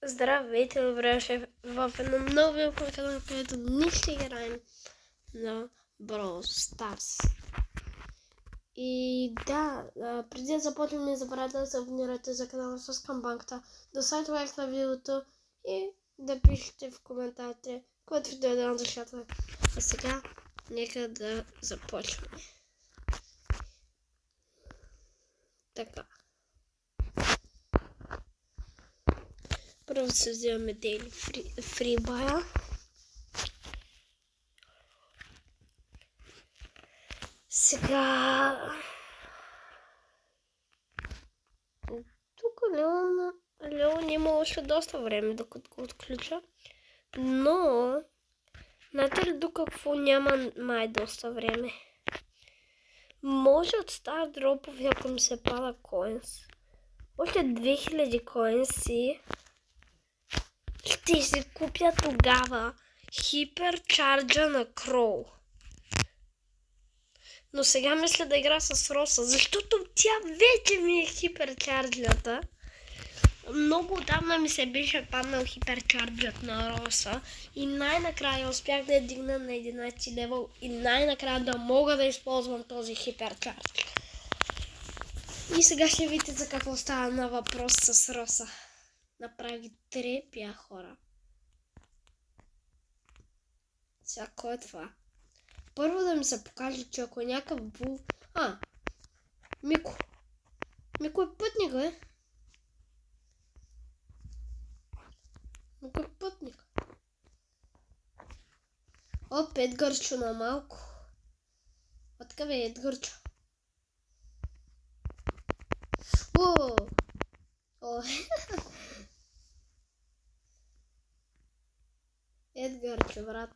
Здравейте, добре дошли в едно ново видео, където ние ще играем на Brawl Stars. И да, преди да започнем, не забравяйте да се абонирате за канала с камбанката, да слагате лайк на видеото и да пишете в коментарите, който ви дойде на душата. А сега, нека да започваме. Така. Първо се вземаме Daily Freebuy. Сега... Тук Леон има още доста време докато го отключа. Но... Знаете ли до какво няма май доста време? Може от стар дропове, ако ми се пада коинс. Още 2000 коинси ще си купя тогава хиперчарджа на Кроу. Но сега мисля да игра с Роса, защото тя вече ми е хиперчарджата. Много отдавна ми се беше паднал хиперчарджът на Роса и най-накрая успях да я дигна на 11 левел и най-накрая да мога да използвам този хиперчардж. И сега ще видите за какво става на въпрос с Роса. Направи трепя, хора. Сега кой е това? Първо да ми се покаже, че ако е някакъв бул... Мико. Мико е пътник, бе. Мико е пътник. О, Едгарчо на малко. Откъв е Едгарчо? О. Едгарчо, брат.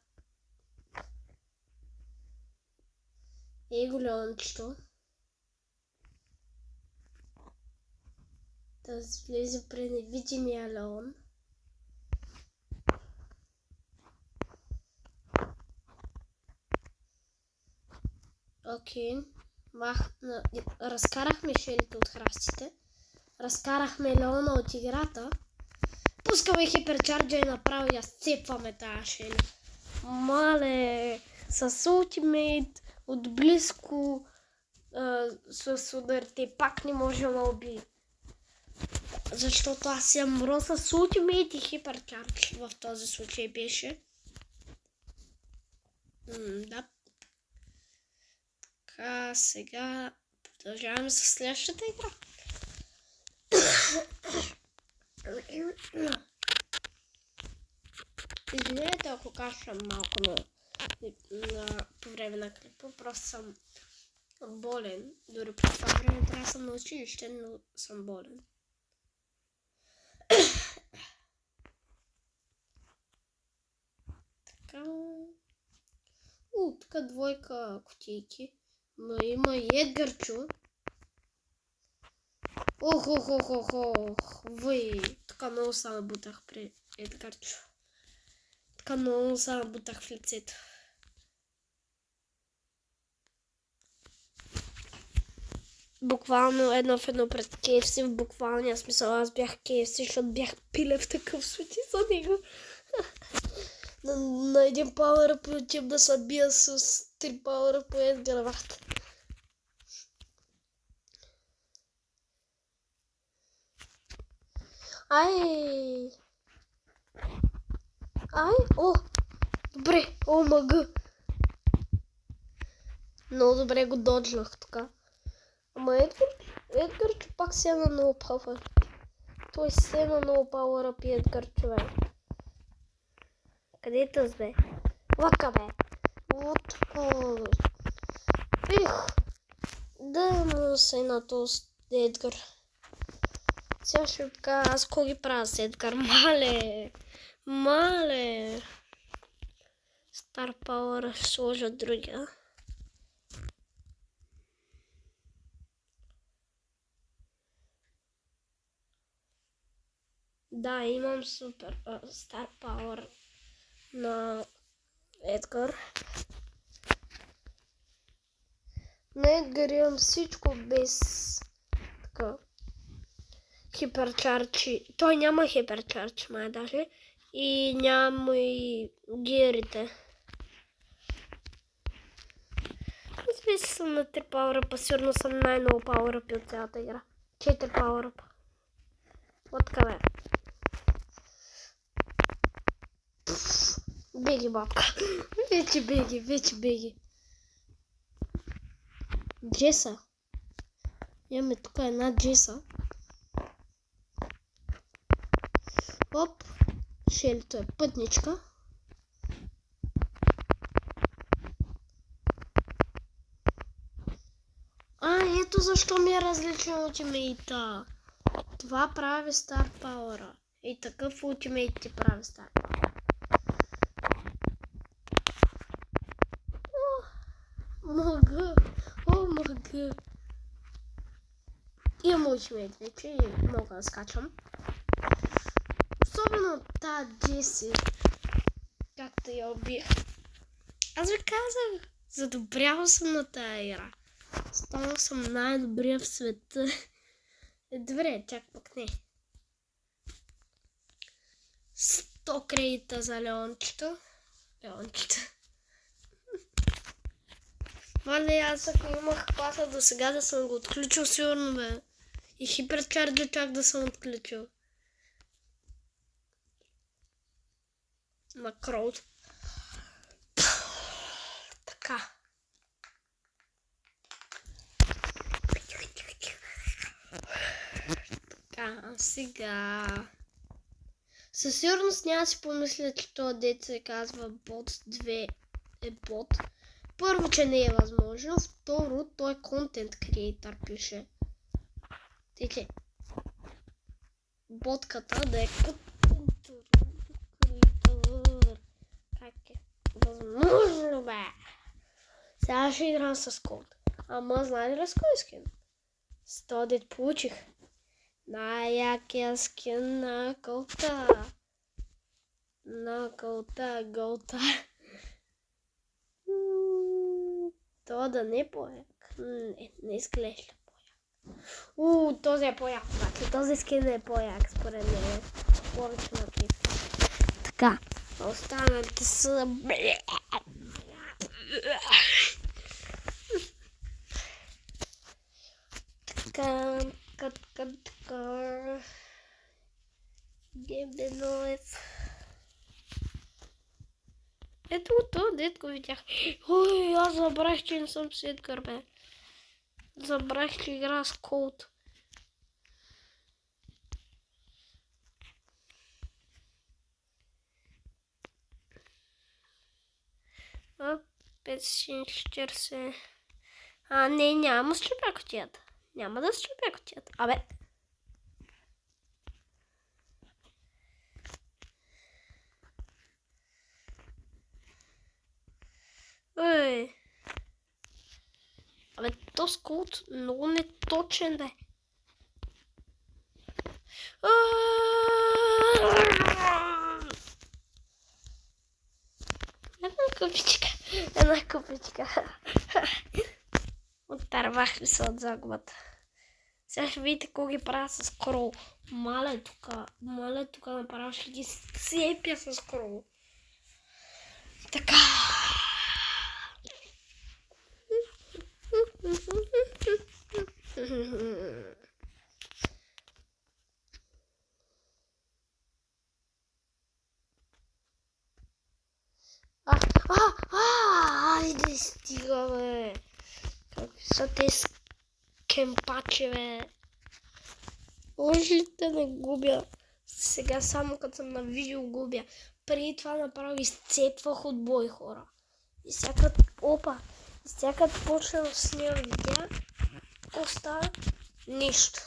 Его Леончето. Да влезе при невидимия Леон. Окей. Разкарахме шелите от храстите. Разкарахме Леона от играта. Пускаме хиперчарджа и направо я сцепваме тази шели. Мале, с ултимейт отблизко с ударите пак не може да убие. Защото аз съм Роса с ултимейт и хиперчардж в този случай беше. Да. Така, сега продължаваме с следващата игра. Извинете, ако кашам малко по време на клипа, просто съм болен. Дори по това време трябва да съм на училище, но съм болен. Така. Тук двойка кутийки. Има и Едгарчо. Въй. Така много се набутах при Едгарчо. Така много се набутах в лицето. Буквално едно в едно пред KFC, в буквалния смисъл. Аз бях KFC, защото бях пиле в такъв случай за него. На един пауър по YouTube да се бия с 3 пауъра по Едгар, брат. Ай! О! Добре! О, мъга! Много добре го доджнах така. Ама Едгарчо пак се на много пауър. Той се на много пауъра пи Едгарчо, бе. Къде е тъз, бе? Лака, бе! Да му се на този Едгар. Сега ще ви кажа аз какво ги правя с Едгар. Мале! Стар пауър ще сложа другия. Да, имам супер стар пауър на Едгар. На Едгар имам всичко без така хиперчарджи. Той няма хиперчардж, май даже. И няма и гирите. Мисля, че съм на 3 power-up, сигурно съм най-много power-up от цялата игра. 4 power-up. Откъде? Беги, бабка. Вече беги. Джеса. Имаме тук една Джеса. Оп. Шелито е пътничка. Ето защо ми е различен ултимейта. Това прави Star Power. И такъв ултимейт ти прави Star Power. Мога. Имам ултимейт вече и мога да скачам. Особено тази Джеси. Както я убих. Аз ви казах, задобрял съм на тази игра. Станал съм най-добрия в света. Добре, чак пък не. 100 кредита за Леончето. Вали, аз ако имах класа до сега да съм го отключил сигурно, бе. И хиперчарджа чак да съм отключил. Макроуд. Така. Така, сега... Със сигурност няма да си помисля, че това дете се казва бот 2 е бот. Първо, че не е възможно. Второ, той е контент креатор пише. Тече. Ботката да е контент креатор. Как е? Възможно, бе! Сега ще играм с код. Ама знаете ли с кой скин? С това дет получих. Най-якия скин на кълта. Голта. Това да не е по-як. Не изглежда по-як. Този е по-як. Този скин е по-як, според мен. Повече на клип. Така. Останалите са... Така. Гебеноев. Ето това, дет го видях. Ой, аз забрах, че не съм с Едгар, бе. Забрах, че игра с Колт. А, 540. Не, няма да щупя кутията. Няма да щупя кутията. Абе. Ой. Абе, то скулт много неточен, бе. Една купичка. Отървах ли се от загубата. Сега ще видите какво ги правя с крол. Маля тук направо ще ги сепя с крол. Така. Айде стига, бе. Какви са те кемпачи, бе. Лъжите не губя. Сега само като съм на видео губя. Преди това направо изцепвах от бой, хора. И сега като почна да снимам видеа, какво става? Нищо.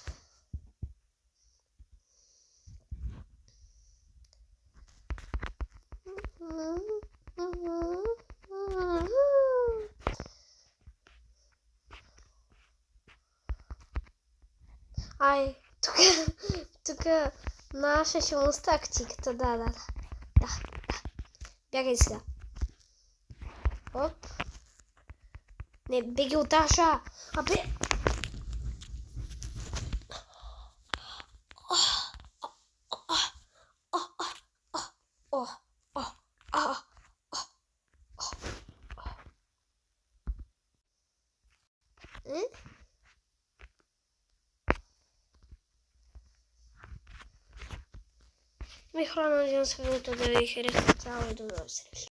Тук наша ще му тактиката, да. Бягай сега. Оп. Не, беги от Аша. Абе. Ми хора, надявам се видеото да ви хареса цяло и до нови срещи.